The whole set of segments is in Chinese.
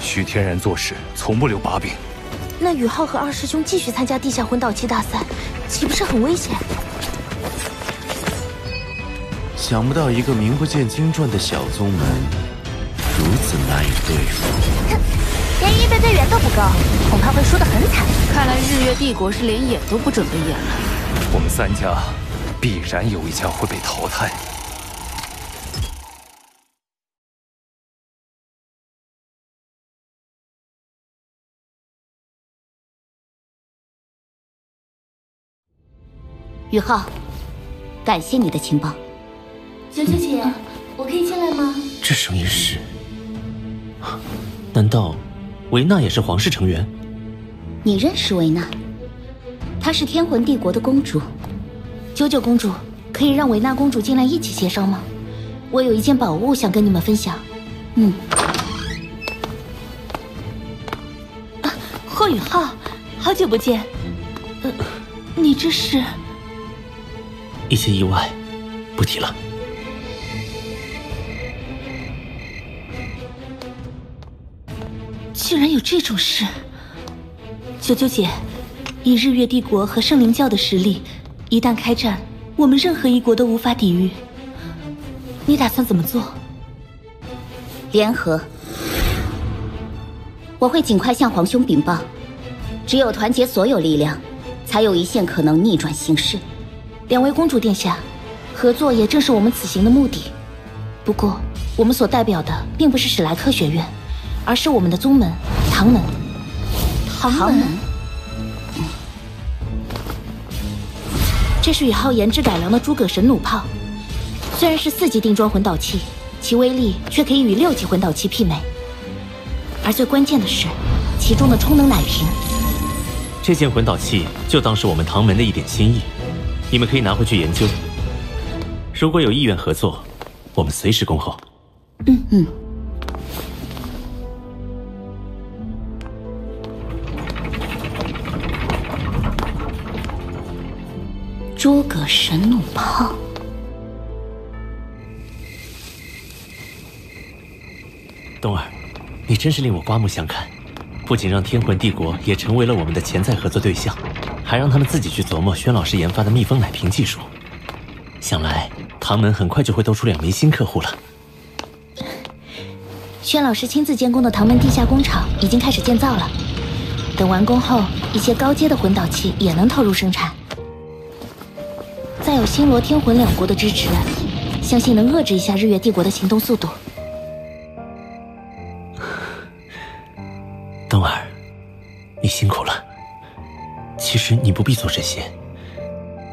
徐天然做事从不留把柄。那宇浩和二师兄继续参加地下魂导器大赛，岂不是很危险？想不到一个名不见经传的小宗门如此难以对付。哼，连一队队员都不够，恐怕会输得很惨。看来日月帝国是连演都不准备演了。我们3家必然有一家会被淘汰。宇浩，感谢你的情报。九九姐，我可以进来吗？这声音是……难道维娜也是皇室成员？你认识维娜？她是天魂帝国的公主。九九公主，可以让维娜公主进来一起协商吗？我有一件宝物想跟你们分享。霍宇浩，好久不见。你这是？一些意外，不提了。居然有这种事！九九姐，以日月帝国和圣灵教的实力，一旦开战，我们任何一国都无法抵御。你打算怎么做？联合。我会尽快向皇兄禀报。只有团结所有力量，才有一线可能逆转形势。两位公主殿下，合作也正是我们此行的目的。不过，我们所代表的并不是史莱克学院，而是我们的宗门唐门。唐门。这是宇浩研制改良的诸葛神弩炮，虽然是4级定装魂导器，其威力却可以与6级魂导器媲美。而最关键的是，其中的充能奶瓶。这件魂导器就当是我们唐门的一点心意，你们可以拿回去研究。如果有意愿合作，我们随时恭候。诸葛神弩炮。冬儿，你真是令我刮目相看，不仅让天魂帝国也成为了我们的潜在合作对象，还让他们自己去琢磨轩老师研发的密封奶瓶技术。想来唐门很快就会多出2名新客户了。轩老师亲自监工的唐门地下工厂已经开始建造了，等完工后，一些高阶的魂导器也能投入生产。再有星罗天魂2国的支持，相信能遏制一下日月帝国的行动速度。冬儿，你辛苦了。其实你不必做这些，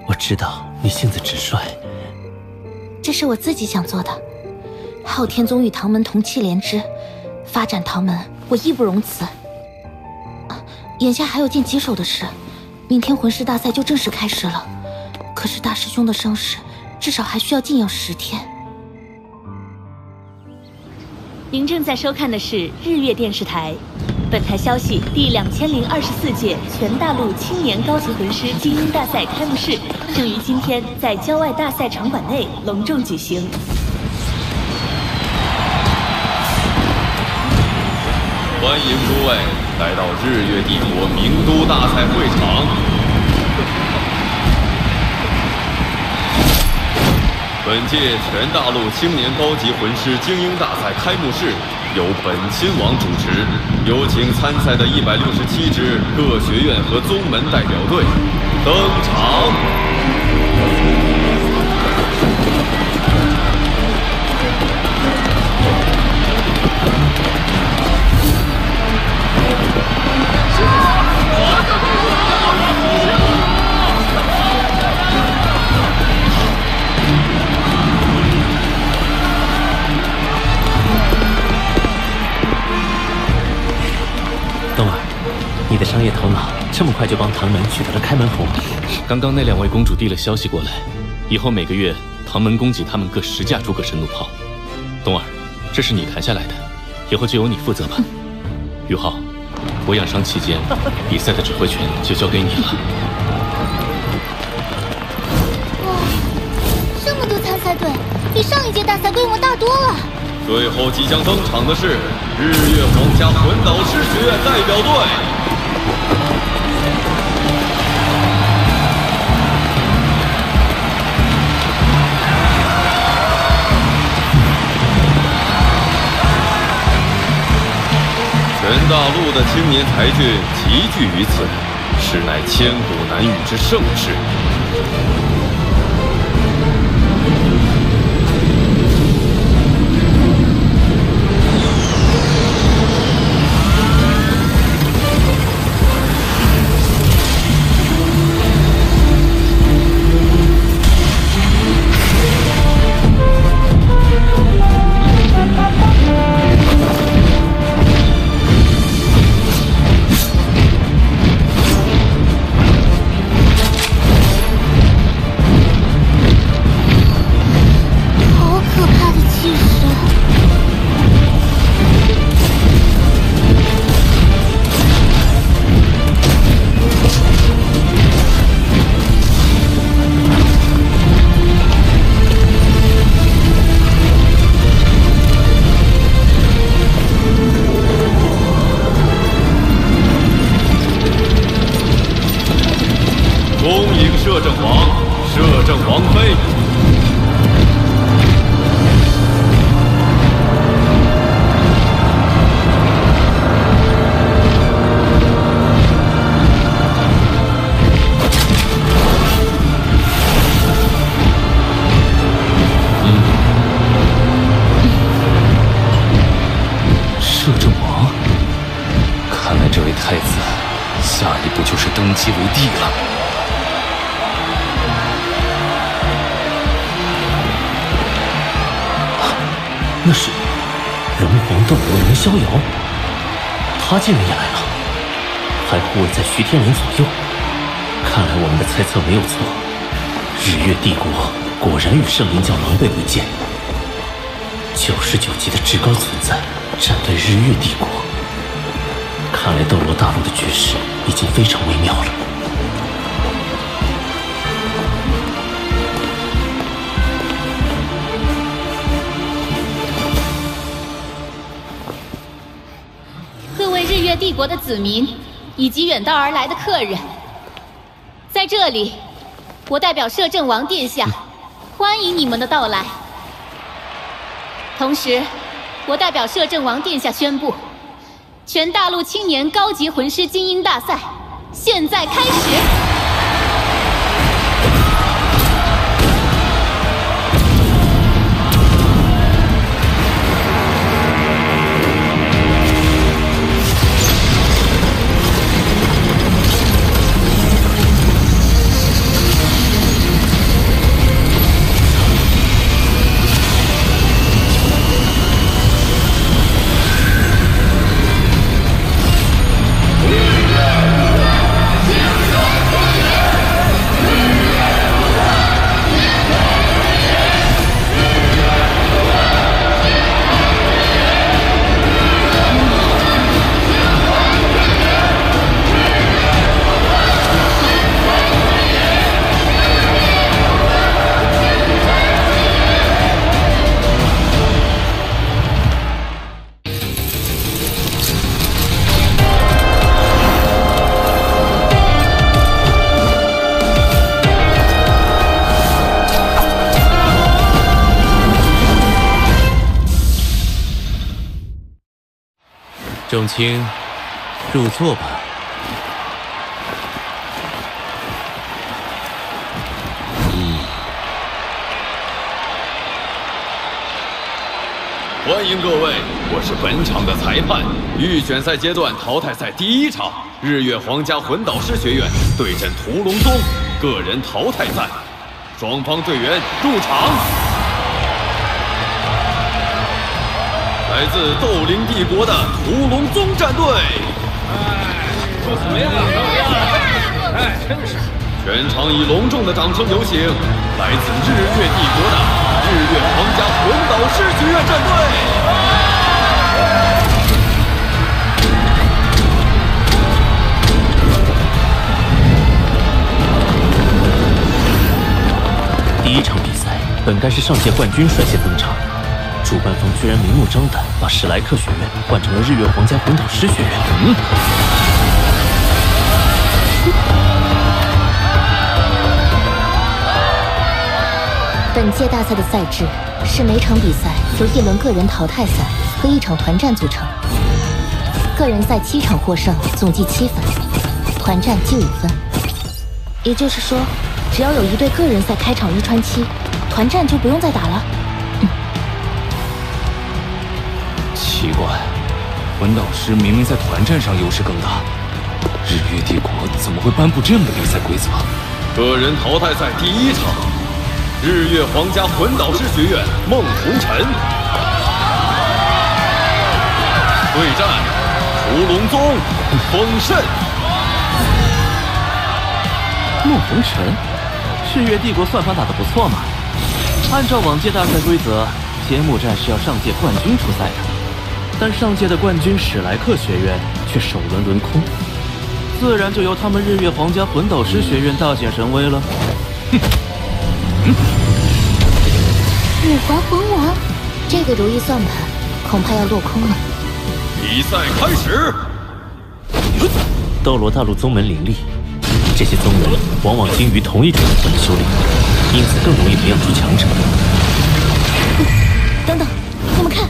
我知道你性子直率。这是我自己想做的。昊天宗与唐门同气连枝，发展唐门，我义不容辞。眼下还有件棘手的事，明天魂师大赛就正式开始了，可是大师兄的伤势至少还需要静养10天。您正在收看的是日月电视台。本台消息：第2024届全大陆青年高级魂师精英大赛开幕式正于今天在郊外大赛场馆内隆重举行。欢迎诸位来到日月帝国名都大赛会场。本届全大陆青年高级魂师精英大赛开幕式由本亲王主持，有请参赛的167支各学院和宗门代表队登场。冬儿，你的商业头脑这么快就帮唐门取得了开门红。刚刚那2位公主递了消息过来，以后每个月唐门供给他们各10架诸葛神弩炮。冬儿，这是你谈下来的，以后就由你负责吧。宇浩，我养伤期间，比赛的指挥权就交给你了。哇，这么多参赛队，比上一届大赛规模大多了。最后即将登场的是日月皇家魂导师学院代表队。全大陆的青年才俊齐聚于此，实乃千古难遇之盛事。摄政王，摄政王妃。摄政王，看来这位太子下一步就是登基为帝了。 那是龙皇斗罗凌逍遥，他竟然也来了，还护卫在徐天莲左右。看来我们的猜测没有错，日月帝国果然与圣灵教狼狈为奸。99级的至高存在站对日月帝国，看来斗罗大陆的局势已经非常微妙了。 日月帝国的子民以及远道而来的客人，在这里，我代表摄政王殿下欢迎你们的到来。同时，我代表摄政王殿下宣布，全大陆青年高级魂师精英大赛现在开始。 众卿，入座吧。欢迎各位，我是本场的裁判。预选赛阶段淘汰赛第1场，日月皇家魂导师学院对阵屠龙宗，个人淘汰赛，双方队员入场。 来自斗灵帝国的屠龙宗战队，不怎么样啊！哎，真是！全场以隆重的掌声有请来自日月帝国的日月皇家魂导师学院战队。第1场比赛本该是上届冠军率先登场。 主主办方居然明目张胆把史莱克学院换成了日月皇家魂导师学院。本届大赛的赛制是每场比赛由1轮个人淘汰赛和1场团战组成。个人赛7场获胜，总计7分；团战计5分。也就是说，只要有一队个人赛开场日穿7，团战就不用再打了。奇怪，魂导师明明在团战上优势更大，日月帝国怎么会颁布这样的比赛规则？个人淘汰赛第1场，日月皇家魂导师学院孟红尘对战屠龙宗风慎。孟红尘，日月帝国算法打得不错嘛。按照往届大赛规则，揭幕战是要上届冠军出赛的，但上届的冠军史莱克学院却首轮轮空，自然就由他们日月皇家魂导师学院大显神威了。五环魂王，这个如意算盘恐怕要落空了。比赛开始。斗罗大陆宗门林立，这些宗门往往精于同一种武魂的修炼，因此更容易培养出强者。等等，你们看，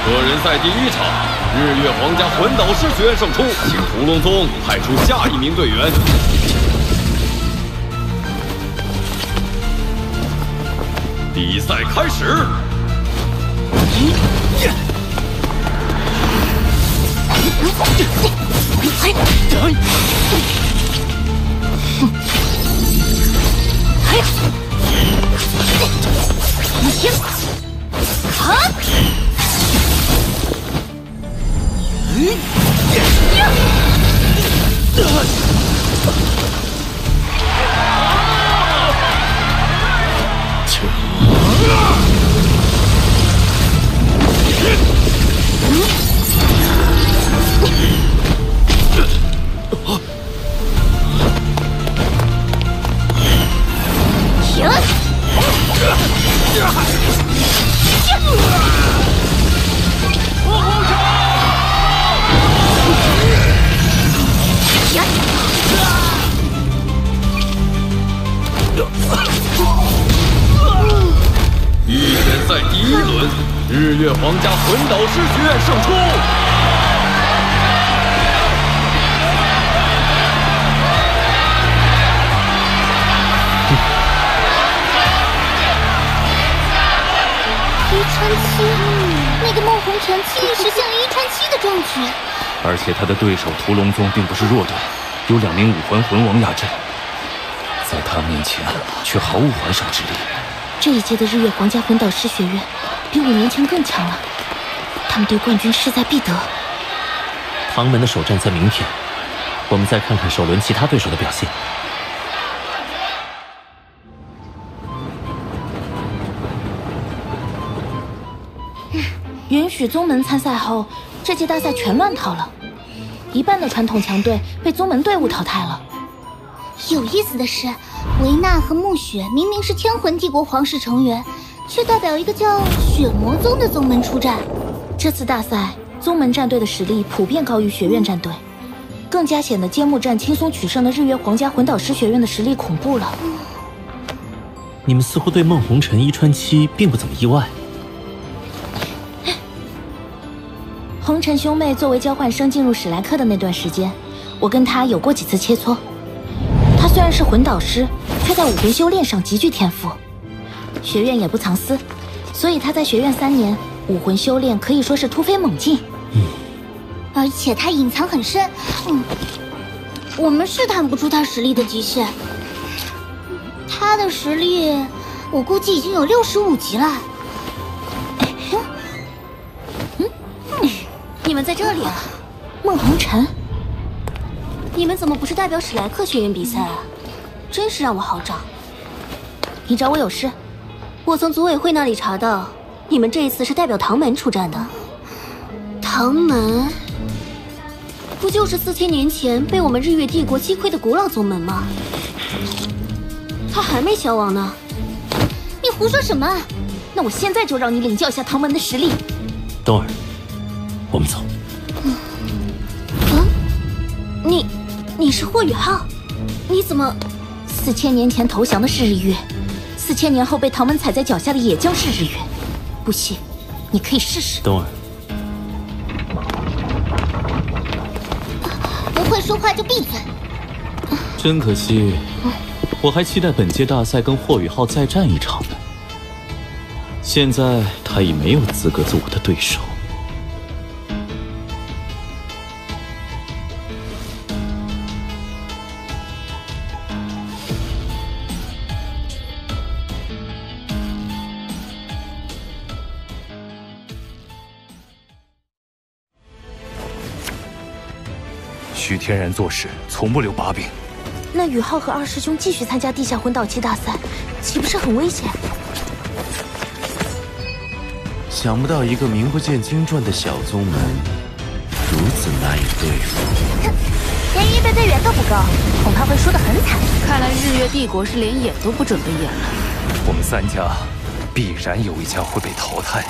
个人赛第1场，日月皇家魂导师学院胜出，请屠龙宗派出下一名队员。比赛开始。预选赛第1轮，日月皇家魂导师学院胜出。137，那个孟红尘气势像137的壮举。而且他的对手屠龙宗并不是弱队，有2名武魂魂王压阵，在他面前却毫无还手之力。这一届的日月皇家魂导师学院比5年前更强了，他们对冠军势在必得。唐门的首战在明天，我们再看看首轮其他对手的表现。允许宗门参赛后，这届大赛全乱套了，一半的传统强队被宗门队伍淘汰了。有意思的是，维娜和暮雪明明是天魂帝国皇室成员，却代表一个叫血魔宗的宗门出战。这次大赛，宗门战队的实力普遍高于学院战队，更加显得揭幕战轻松取胜的日月皇家魂导师学院的实力恐怖了。你们似乎对孟红尘137并不怎么意外。红尘兄妹作为交换生进入史莱克的那段时间，我跟他有过几次切磋。他虽然是魂导师，却在武魂修炼上极具天赋。学院也不藏私，所以他在学院3年，武魂修炼可以说是突飞猛进。而且他隐藏很深，我们试探不出他实力的极限。他的实力，我估计已经有65级了。你们在这里啊？孟红尘，你们怎么不是代表史莱克学院比赛啊？真是让我好找。你找我有事？我从组委会那里查到，你们这一次是代表唐门出战的。唐门？不就是4000年前被我们日月帝国击溃的古老宗门吗？他还没消亡呢。你胡说什么？那我现在就让你领教一下唐门的实力。冬儿，我们走。你是霍雨浩？你怎么？4000年前投降的是日月，4000年后被唐门踩在脚下的也将是日月。不信，你可以试试。冬儿，不会说话就闭嘴。真可惜，我还期待本届大赛跟霍雨浩再战一场呢。现在他已没有资格做我的对手。徐天然做事从不留把柄。那宇浩和二师兄继续参加地下魂导器大赛，岂不是很危险？想不到一个名不见经传的小宗门如此难以对付。哼，连预备队员都不够，恐怕会输得很惨。看来日月帝国是连演都不准备演了。我们3家必然有一家会被淘汰。